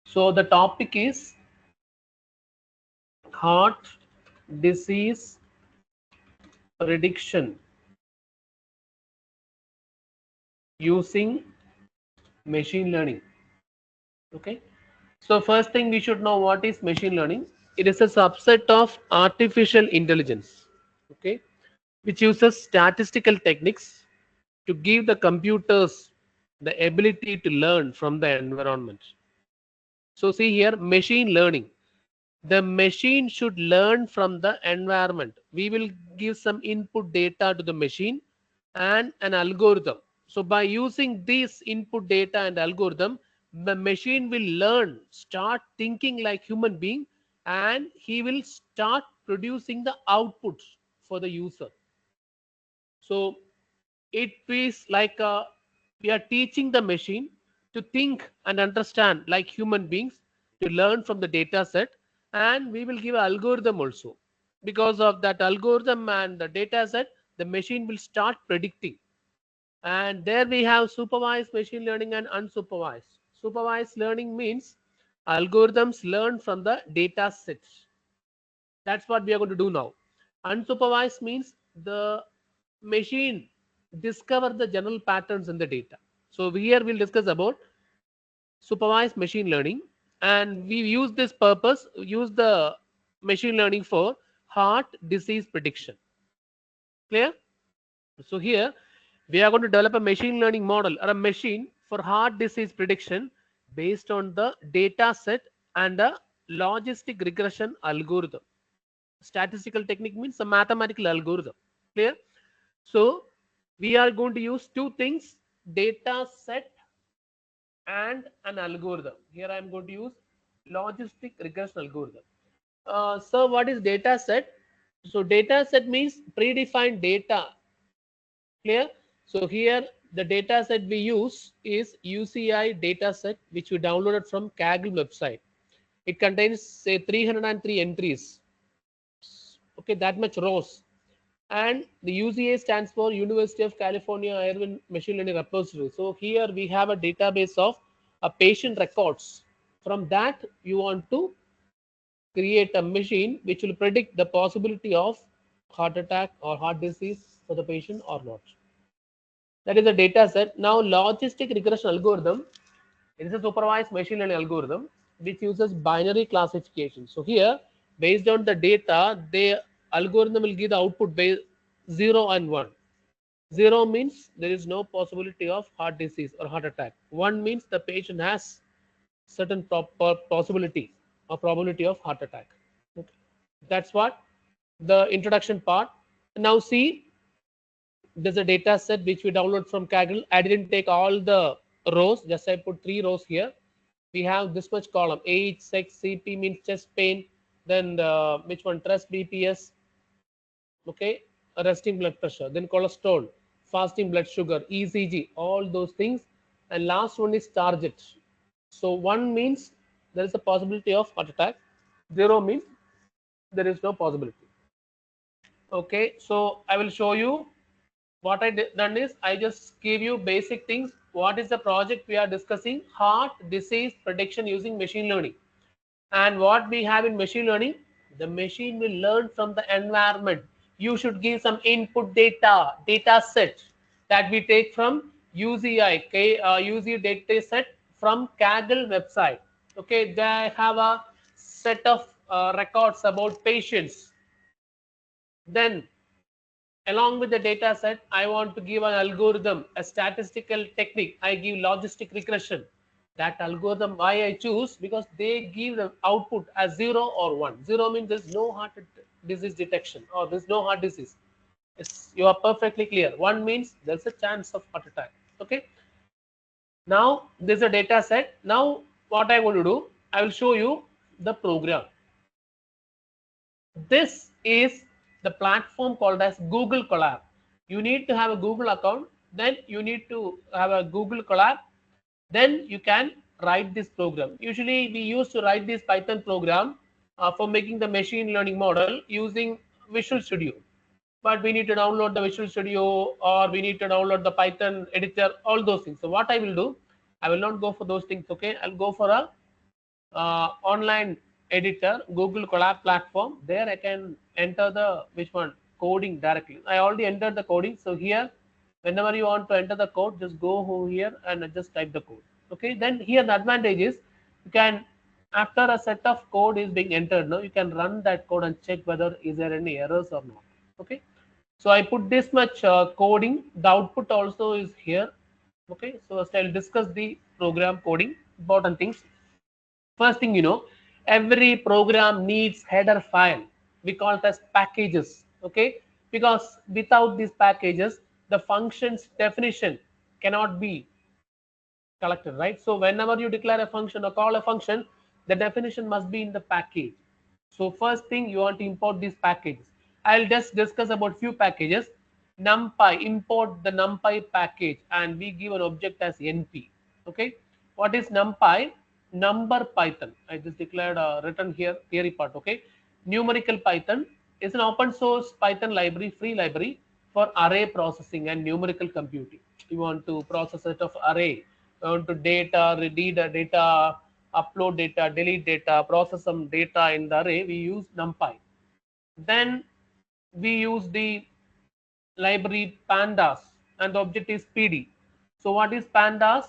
So the topic is heart disease prediction using machine learning. Okay. So first thing we should know, what is machine learning. It is a subset of artificial intelligence, okay, which uses statistical techniques to give the computers the ability to learn from the environment. So see here, machine learning. The machine should learn from the environment. We will give some input data to the machine and an algorithm. So by using this input data and algorithm, the machine will learn, start thinking like human being, and he will start producing the outputs for the user. So it is like we are teaching the machine to think and understand like human beings, to learn from the data set, and we will give an algorithm also. Because of that algorithm and the data set, the machine will start predicting. And there we have supervised machine learning and unsupervised. Supervised learning means algorithms learn from the data sets. That's what we are going to do now. Unsupervised means the machine discover the general patterns in the data. So here we'll discuss about supervised machine learning, and we use this purpose, use the machine learning for heart disease prediction. Clear? So here we are going to develop a machine learning model or a machine for heart disease prediction based on the data set and a logistic regression algorithm. Statistical technique means a mathematical algorithm. Clear? So we are going to use two things, data set and an algorithm. Here I am going to use logistic regression algorithm. So what is data set? So data set means predefined data. Clear? So here the data set we use is UCI data set, which we downloaded from Kaggle website. It contains say 303 entries. Okay, that much rows. And the UCA stands for University of California Irvine Machine Learning Repository. So here we have a database of patient records. From that, you want to create a machine which will predict the possibility of heart attack or heart disease for the patient or not. That is the data set. Now, logistic regression algorithm, it is a supervised machine learning algorithm which uses binary classification. So here, based on the data, the algorithm will give the output based 0 and 1. 0 means there is no possibility of heart disease or heart attack. 1 means the patient has certain possibility or probability of heart attack. Okay. That's what the introduction part. Now see, there's a data set which we download from Kaggle. I didn't take all the rows, just I put 3 rows here. We have this much column: age, sex, CP means chest pain, then which one, trust, BPS, okay, resting blood pressure, then cholesterol, fasting blood sugar, ECG, all those things. And last one is target. So 1 means there is a possibility of heart attack, 0 means there is no possibility. Okay, so I will show you what I done is I just give you basic things. What is the project we are discussing? Heart disease prediction using machine learning. And what we have in machine learning, the machine will learn from the environment. You should give some input data set that we take from UCI data set from Kaggle website. Okay, they have a set of records about patients. Then along with the data set, I want to give an algorithm, a statistical technique. I give logistic regression. That algorithm, why I choose? Because they give the output as 0 or 1. 0 means there's no heart disease detection or there's no heart disease. It's, you are perfectly clear. 1 means there's a chance of heart attack. Okay. Now there's a data set. Now what I want to do, I will show you the program. This is the platform called as Google Colab. You need to have a Google account, then you need to have a Google Colab, then you can write this program. Usually we used to write this Python program for making the machine learning model using Visual Studio. But we need to download the Visual Studio or we need to download the Python editor, all those things. So what I will do, I will not go for those things, okay? I'll go for a online editor, Google Colab platform. There I can enter the which one coding directly. I already entered the coding. So here, whenever you want to enter the code, just go over here and just type the code. Okay. Then here the advantage is you can, after a set of code is being entered, now you can run that code and check whether is there any errors or not. Okay. So I put this much coding. The output also is here. Okay. So I'll discuss the program coding, important things. First thing, every program needs header file. We call it as packages. Okay, because without these packages, the function's definition cannot be collected, right? So whenever you declare a function or call a function, the definition must be in the package. So first thing, you want to import these packages. I'll just discuss about few packages. NumPy, import the NumPy package, and we give an object as NP. Okay, what is NumPy? Number Python. I just declared written here theory part. Okay, Numerical Python is an open source Python library, free library for array processing and numerical computing. You want to process a set of array, you want to data, read data, upload data, delete data, process some data in the array, we use NumPy. Then we use the library pandas, and the object is PD. So what is pandas?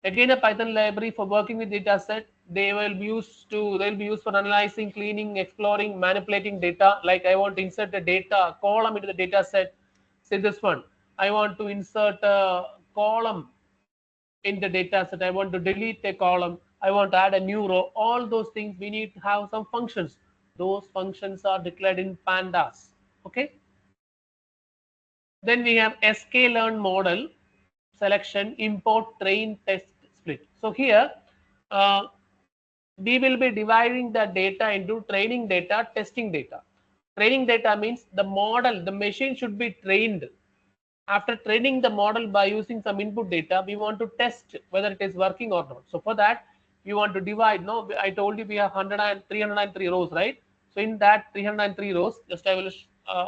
Again, a Python library for working with data set. They'll be used for analyzing, cleaning, exploring, manipulating data. Like I want to insert a data column into the data set. Say this one. I want to insert a column in the data set. I want to delete a column. I want to add a new row. All those things we need to have some functions. Those functions are declared in pandas. Okay. Then we have sklearn model selection, import, train, test, split. So here uh, we will be dividing the data into training data, testing data. Training data means the model, the machine should be trained. After training the model by using some input data, we want to test whether it is working or not. So for that, we want to divide. No, I told you we have 303 rows, right? So in that 303 rows, just I will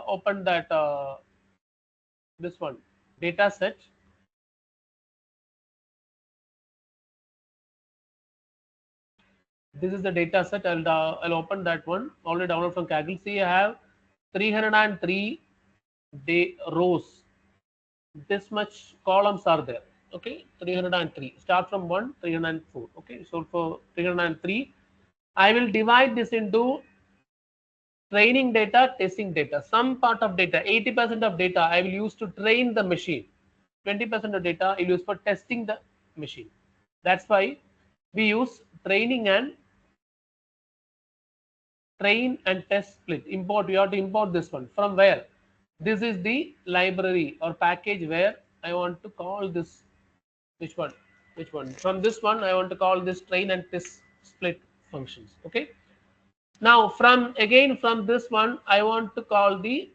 open that this one data set. This is the data set. I'll open that one. Already download from Kaggle. See, I have 303 rows. This much columns are there. Okay, 303. Start from 1, 304. Okay, so for 303, I will divide this into training data, testing data. Some part of data, 80% of data, I will use to train the machine. 20% of data I will use for testing the machine. That's why we use train and test split. Import, we have to import this one. From where? This is the library or package where I want to call this. Which one? Which one? From this one, I want to call this train and test split functions. Okay. Now, from this one, I want to call the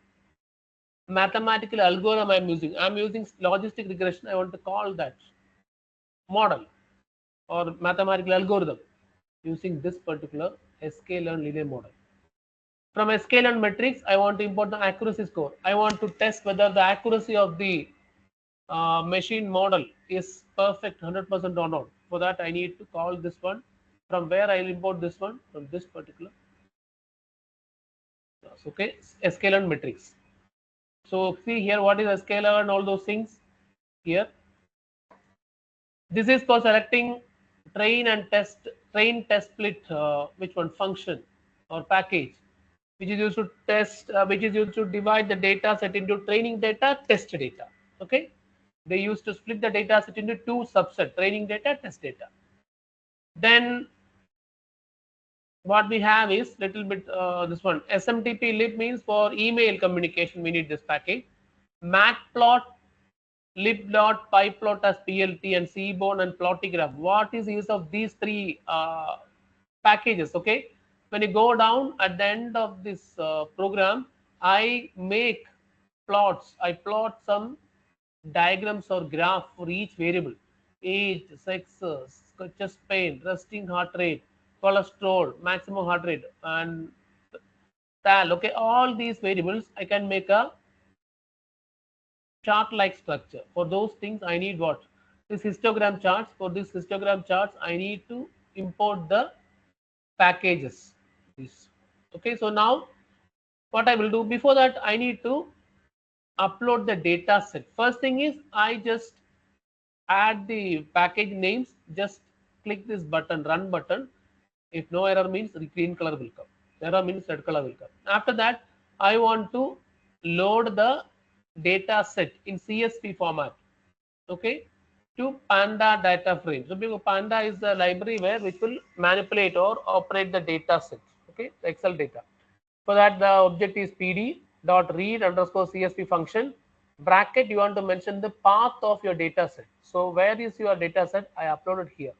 mathematical algorithm I'm using. I'm using logistic regression. I want to call that model or mathematical algorithm using this particular sklearn linear model. From sklearn metrics, I want to import the accuracy score. I want to test whether the accuracy of the machine model is perfect 100% or not. For that, I need to call this one. From where I will import this one? From this particular class. Okay, sklearn metrics. So see here, what is sklearn and all those things here. This is for selecting train test split, which one function or package, which is used to test, which is used to divide the data set into training data, test data. Okay, they used to split the data set into two subsets: training data, test data. Then what we have is little bit this one SMTP lib means for email communication. We need this package. Matplot, libplot, pyplot as PLT, and Seaborn and Plottigraph. What is the use of these three packages? Okay, when you go down at the end of this program, I make plots. I plot some diagrams or graph for each variable: age, sex, chest pain, resting heart rate, cholesterol, maximum heart rate, and tal. Okay, all these variables I can make a chart like structure. For those things I need what? This histogram charts. For this histogram charts I need to import the packages. Okay, so now what I will do, before that I need to upload the data set. First thing is I just add the package names, just click this button, run button. If no error means green color will come, error means red color will come. After that I want to load the data set in CSV format, okay, to Panda data frame. So because Panda is the library where which will manipulate or operate the data set, okay, the Excel data. For that the object is pd dot read underscore CSV function. Bracket you want to mention the path of your data set. So where is your data set? I uploaded here.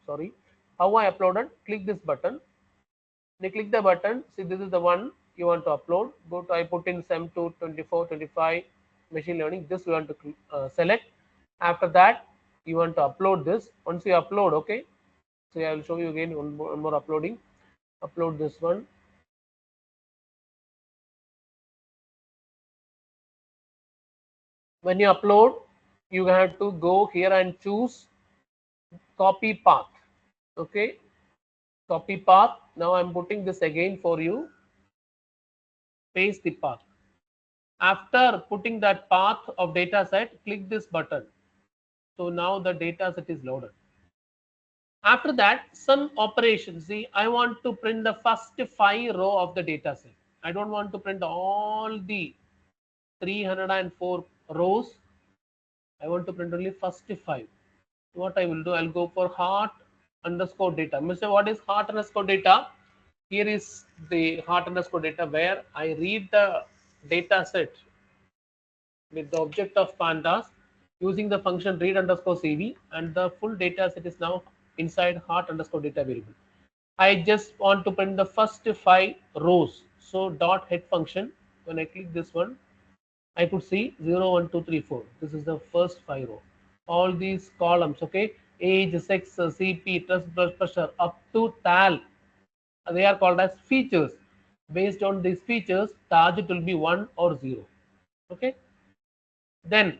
Sorry. How I uploaded? Click this button. They click the button. See, this is the one you want to upload. Go to, I put in SEM 2 24 25 machine learning. This you want to select. After that you want to upload this. Once you upload, okay, so I will show you again one more uploading. Upload this one. When you upload, you have to go here and choose copy path. Okay, copy path. Now I'm putting this again for you. Paste the path. After putting that path of data set, click this button. So now the data set is loaded. After that, some operations. See, I want to print the first 5 row of the data set. I don't want to print all the 304 rows. I want to print only first 5. What I will do, I'll go for heart underscore data. Mr. What is heart underscore data? Here is the heart underscore data where I read the data set with the object of pandas using the function read underscore CV, and the full data set is now inside heart underscore data variable. I just want to print the first 5 rows. So dot head function, when I click this one, I could see 0, 1, 2, 3, 4. This is the first 5 row. All these columns, okay, age, sex, CP, trust, blood pressure, up to TAL, they are called as features. Based on these features, target will be 1 or 0. Okay. Then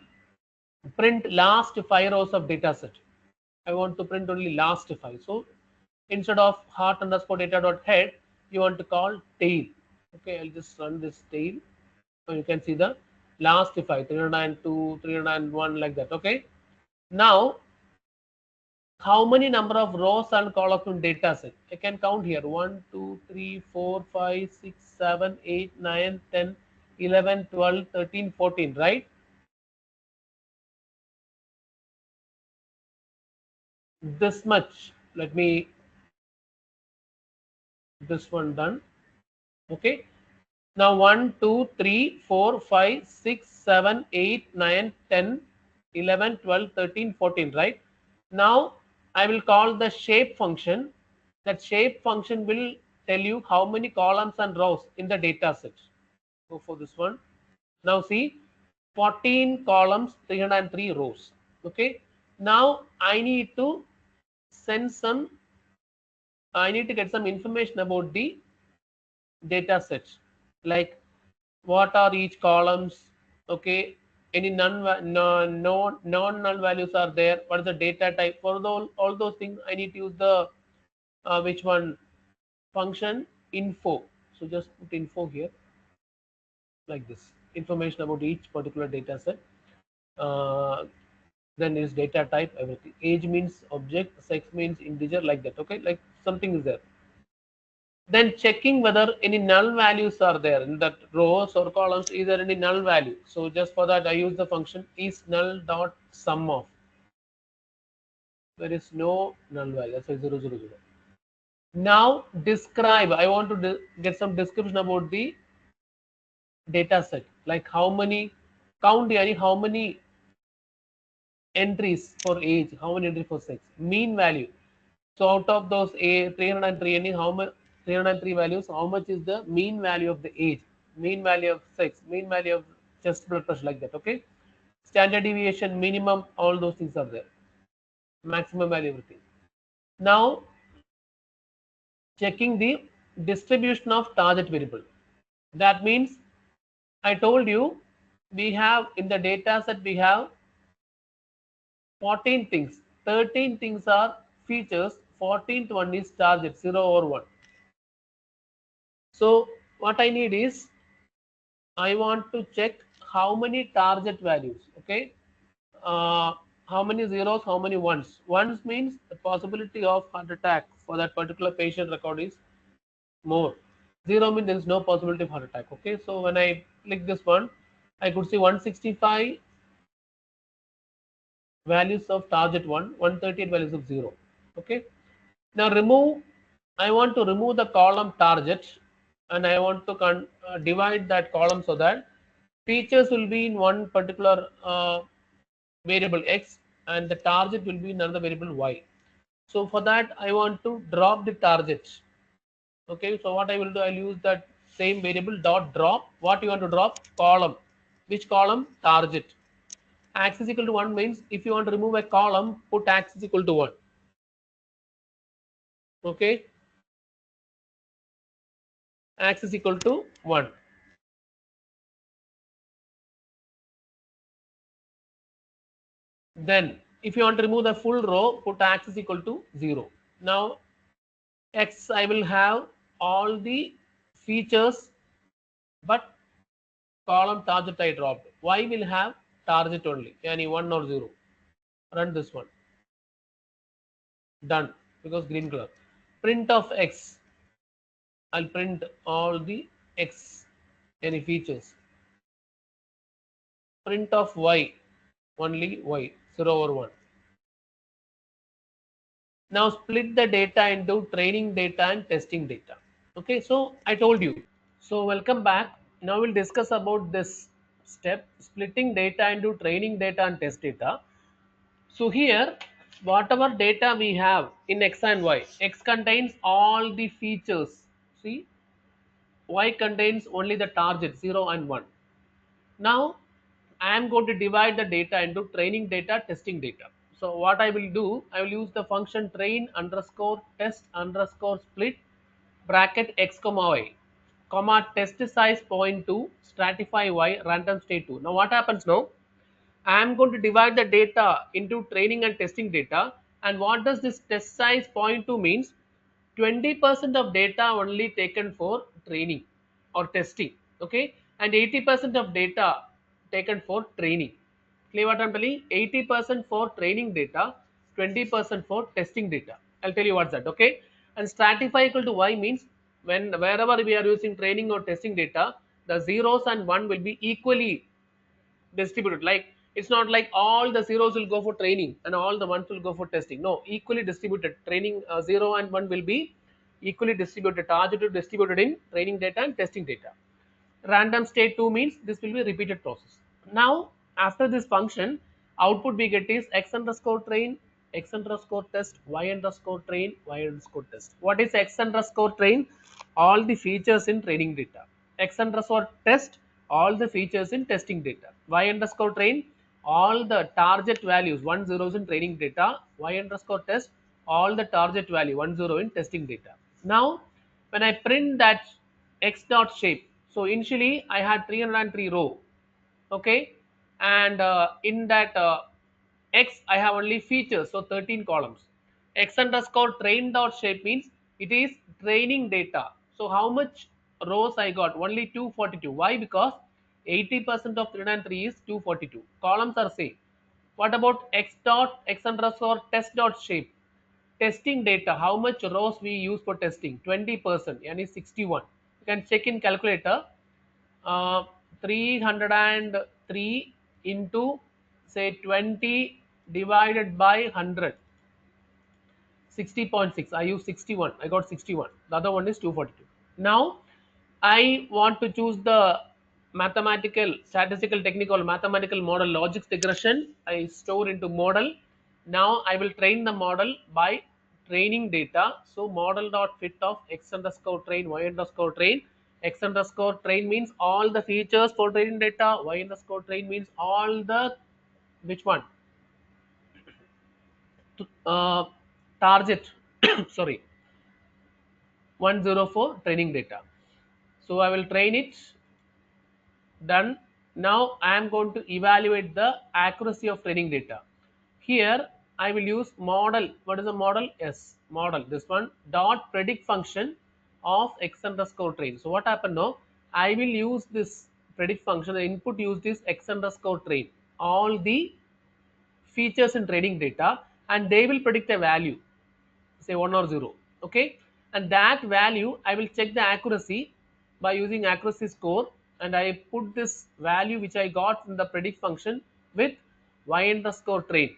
print last 5 rows of data set. I want to print only last 5. So instead of heart underscore data dot head, you want to call tail. Okay, I'll just run this tail. So you can see the last 5, 302, 301, like that. Okay. Now, how many number of rows and columns in data set? I can count here 1, 2, 3, 4, 5, 6, 7, 8, 9, 10, 11, 12, 13, 14, right? This much. Let me, this one done. Okay. Now 1, 2, 3, 4, 5, 6, 7, 8, 9, 10, 11, 12, 13, 14, right? Now I will call the shape function. That shape function will tell you how many columns and rows in the data set. Go for this one. Now see, 14 columns, 303 rows. Okay. Now I need to send some, I need to get some information about the data sets, like what are each columns, okay, any non null values are there, what is the data type. For all those things I need to use the which one function info. So just put info here, like this, information about each particular data set. uh, then is data type, everything, age means object, sex means integer, like that. Okay, like something is there. Then checking whether any null values are there in that rows or columns. Is there any null value? So just for that I use the function is null dot sum of. There is no null value. That's 0, 0, 0. Now describe. I want to get some description about the data set, like how many, count yani how many entries for age, how many entries for sex, mean value. So out of those 303, any how much, 303 values, how much is the mean value of the age, mean value of sex, mean value of chest blood pressure, like that. Okay, standard deviation, minimum, all those things are there, maximum value, everything. Now checking the distribution of target variable. That means I told you we have in the data set we have 14 things. 13 things are features, 14th one is target 0 or 1. So what I need is I want to check how many target values. Okay, uh, how many zeros, how many ones. Ones means the possibility of heart attack for that particular patient record is more. Zero means there is no possibility of heart attack. Okay, so when I click this one, I could see 165 values of target 1, 138 values of 0. Okay, now remove, I want to remove the column target and I want to divide that column so that features will be in one particular variable x and the target will be in another variable y. So for that I want to drop the target. Okay, so what I will do, I'll use that same variable dot drop. What you want to drop? Column. Which column? Target. X is equal to 1 means if you want to remove a column, put x is equal to 1. Okay, x is equal to 1. Then if you want to remove the full row, put x is equal to 0. Now x, I will have all the features but column target I dropped. Y will have target only, any 1 or 0. Run this one. Done, because green color. Print of x, I'll print all the x, any features. Print of y, only y, 0 or 1. Now split the data into training data and testing data. Okay, so I told you. So welcome back. Now we'll discuss about this step, splitting data into training data and test data. So here, whatever data we have in x and y, x contains all the features. See, y contains only the target 0 and 1. Now I am going to divide the data into training data, testing data. So what I will do, I will use the function train underscore test underscore split bracket x comma y comma test size point 2 stratify y random state 2. Now what happens now? I am going to divide the data into training and testing data. And what does this test size point to means? 20% of data only taken for training or testing. Okay. And 80% of data taken for training. Clear what I'm telling? 80% for training data, 20% for testing data. I'll tell you what's that. Okay. And stratify equal to y means when wherever we are using training or testing data, the zeros and one will be equally distributed. Like it's not like all the zeros will go for training and all the ones will go for testing. No, equally distributed. Training 0 and 1 will be equally distributed, targeted, distributed in training data and testing data. Random state 2 means this will be a repeated process. Now after this function, output we get is x underscore train, x underscore test, y underscore train, y underscore test. What is x underscore train? All the features in training data. X underscore test, all the features in testing data. Y underscore train, all the target values 1 zeros in training data. Y underscore test, all the target value 1 0 in testing data. Now when I print that x dot shape, so initially I had 303 row. Okay, and in that x I have only features, so 13 columns. X underscore train dot shape means it is training data. So how much rows I got? Only 242. Why? Because 80% of 303 is 242. Columns are same. What about x dot x underscore test dot shape? Testing data, how much rows we use for testing? 20%, yani 61. You can check in calculator. 303 into say 20 divided by 100, 60.6. I use 61. I got 61. The other one is 242. Now I want to choose the mathematical, statistical, technical, mathematical model, logics regression. I store into model. Now I will train the model by training data. So model dot fit of x underscore train, y underscore train. X underscore train means all the features for training data. Y underscore train means all the, which one? Uh, Target. Sorry, 104 training data. So I will train it. Done. Now I am going to evaluate the accuracy of training data. Here I will use model. What is the model? Yes, model, this one dot predict function of x underscore train. So what happened now, I will use this predict function. The input used is x underscore train, all the features in training data, and they will predict a value, say 1 or 0. Okay, and that value I will check the accuracy by using accuracy score, and I put this value which I got from the predict function with y underscore train,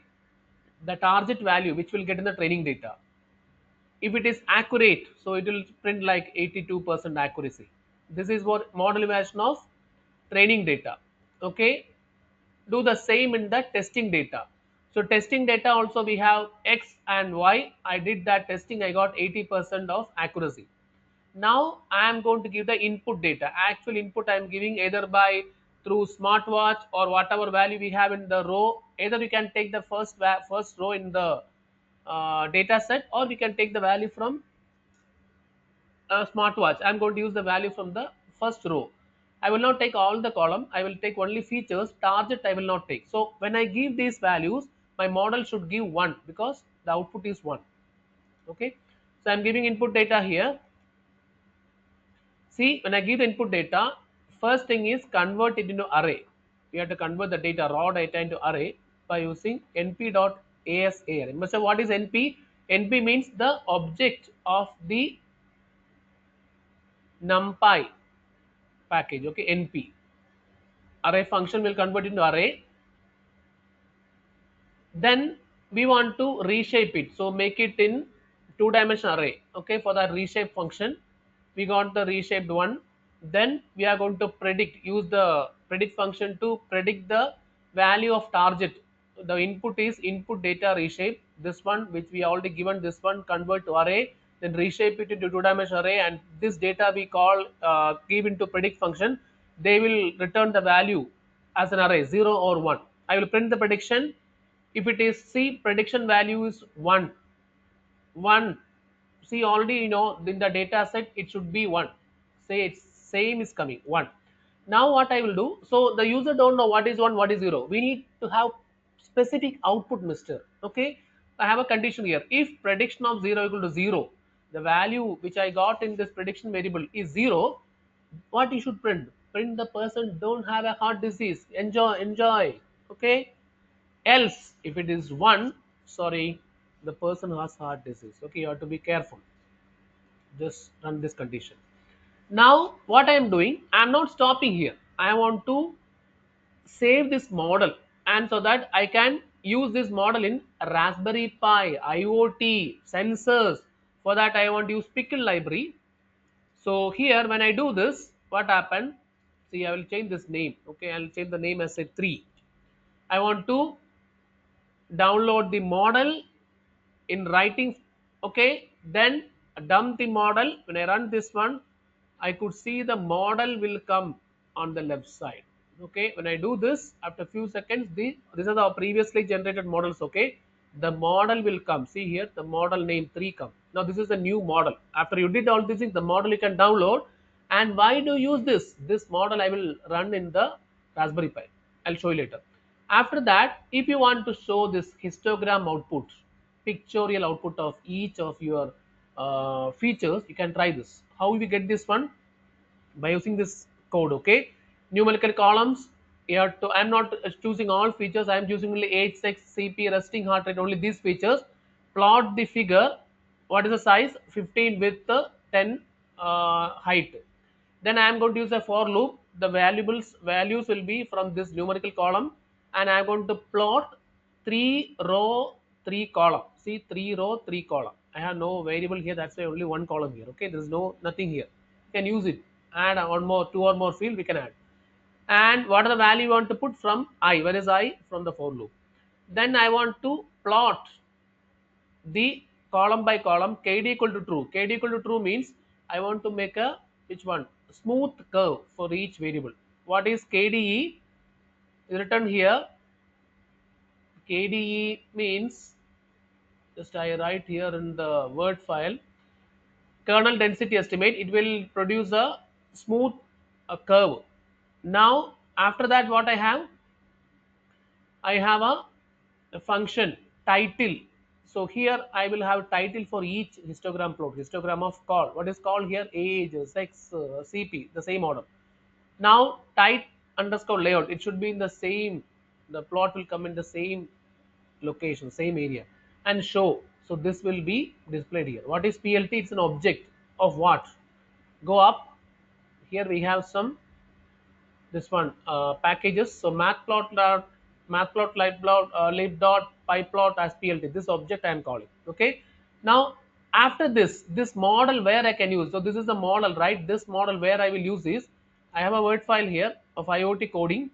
the target value which will get in the training data. If it is accurate, so it will print like 82% accuracy. This is what model evaluation of training data. Okay, do the same in the testing data. So testing data also we have x and y. I did that testing, I got 80% of accuracy. Now I am going to give the input data. Actual input I am giving either by through smartwatch or whatever value we have in the row. Either we can take the first row in the data set, or we can take the value from smartwatch. I'm going to use the value from the first row. I will not take all the column. I will take only features. Target I will not take. So when I give these values, my model should give 1 because the output is 1. Okay. So I'm giving input data here. See, when I give the input data, first thing is convert it into array. We have to convert the data, raw data, into array by using np.asarray. Must have what is np? np means the object of the NumPy package. Okay, np array function will convert into array. Then we want to reshape it, so make it in two-dimensional array. Okay, for that reshape function we got the reshaped one. Then we are going to predict, use the predict function to predict the value of target. The input is input data reshape, this one which we already given, this one convert to array, then reshape it into two-dimensional array, and this data we call give into predict function. They will return the value as an array 0 or 1. I will print the prediction. If it is, see, prediction value is 1, 1. See, already you know in the data set it should be 1. Say it's same is coming 1. Now what I will do, so the user don't know what is 1, what is 0. We need to have specific output, mister. Okay, I have a condition here. If prediction of 0 equal to 0, the value which I got in this prediction variable is 0, what you should print? Print the person don't have a heart disease. Enjoy, enjoy. Okay, else if it is 1, sorry, the person has heart disease. Okay, you have to be careful. Just run this condition. Now what I am doing, I am not stopping here. I want to save this model, and so that I can use this model in Raspberry Pi, IoT, sensors. For that I want to use pickle library. So here when I do this, what happened, see, I will change this name. Okay, I will change the name as a 3. I want to download the model in writing. Okay, then dump the model. When I run this one, I could see the model will come on the left side. Okay, when I do this, after a few seconds, these are the previously generated models. Okay, the model will come. See here, the model name 3 come. Now this is a new model. After you did all these things, the model you can download. And why do you use this model? I will run in the Raspberry Pi. I'll show you later. After that, if you want to show this histogram output, pictorial output of each of your features, you can try this. How we get this one? By using this code. Okay, numerical columns. You have to, I'm not choosing all features. I'm choosing only age, sex, CP, resting heart rate, only these features. Plot the figure. What is the size? 15 width, 10 height. Then I am going to use a for loop. The values will be from this numerical column, and I am going to plot 3 row 3 column. See, 3 row 3 column. I have no variable here. That's why only one column here. Okay, there is no nothing here. You can use it. Add one more, 2 or more field we can add. And what are the value you want to put from I? Where is I? From the for loop. Then I want to plot the column by column. KD equal to true. KD equal to true means I want to make a, which one, smooth curve for each variable. What is KDE? Is written here. KDE means, just I write here in the word file, kernel density estimate. It will produce a smooth curve. Now after that, what I have a function title. So here I will have title for each histogram plot. Histogram of call. What is called here? Age, sex, CP, the same order. Now type underscore layout. It should be in the same. The plot will come in the same location, same area, and show. So this will be displayed here. What is PLT? It's an object of what? Go up. Here we have some this one packages. So lib.pyplot as plt, this object I am calling. Okay, now after this model where I can use, so this is the model, right? This model where I will use is, I have a word file here of IoT coding.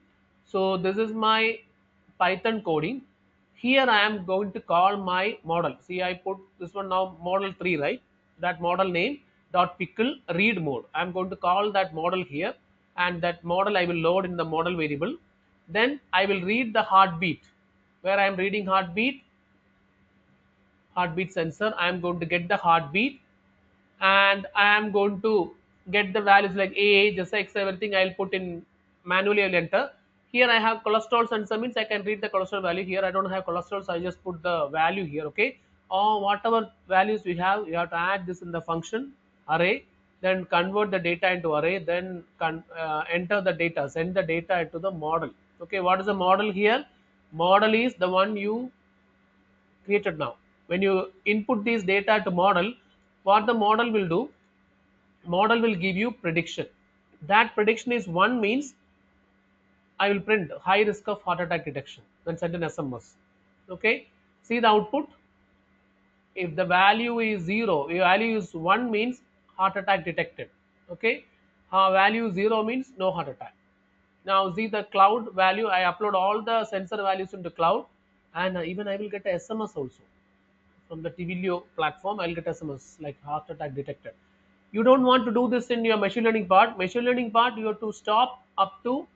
So this is my Python coding. Here I am going to call my model. See, I put this one now model 3, right? That model name dot pickle read mode. I am going to call that model here, and that model I will load in the model variable. Then I will read the heartbeat. Where I am reading heartbeat sensor, I am going to get the heartbeat, and I am going to get the values like age, sex, everything I'll put in manually. I'll enter. Here I have cholesterol sensor, means I can read the cholesterol value. Here I don't have cholesterol, so I just put the value here. Okay, or whatever values we have, you have to add this in the function array, then convert the data into array, then enter the data, send the data into the model. Okay, what is the model here? Model is the one you created now. When you input these data to model, what the model will do, model will give you prediction. That prediction is 1, means I will print high risk of heart attack detection, then send an SMS. Okay, see the output. If the value is 0, if value is 1 means heart attack detected. Okay, value 0 means no heart attack. Now see the cloud value, I upload all the sensor values into cloud, and even I will get a SMS also from the Twilio platform. I'll get SMS like heart attack detected. You don't want to do this in your machine learning part. Machine learning part, you have to stop up to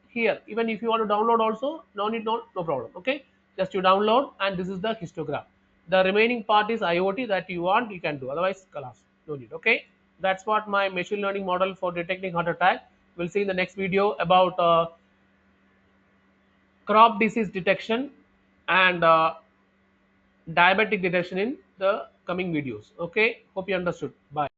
here. Even if you want to download also, no problem. Okay, just you download, and this is the histogram. The remaining part is IoT that you want, you can do. Otherwise, class, no need. Okay, that's what my machine learning model for detecting heart attack. We'll see in the next video about crop disease detection and diabetic detection in the coming videos. Okay, hope you understood. Bye.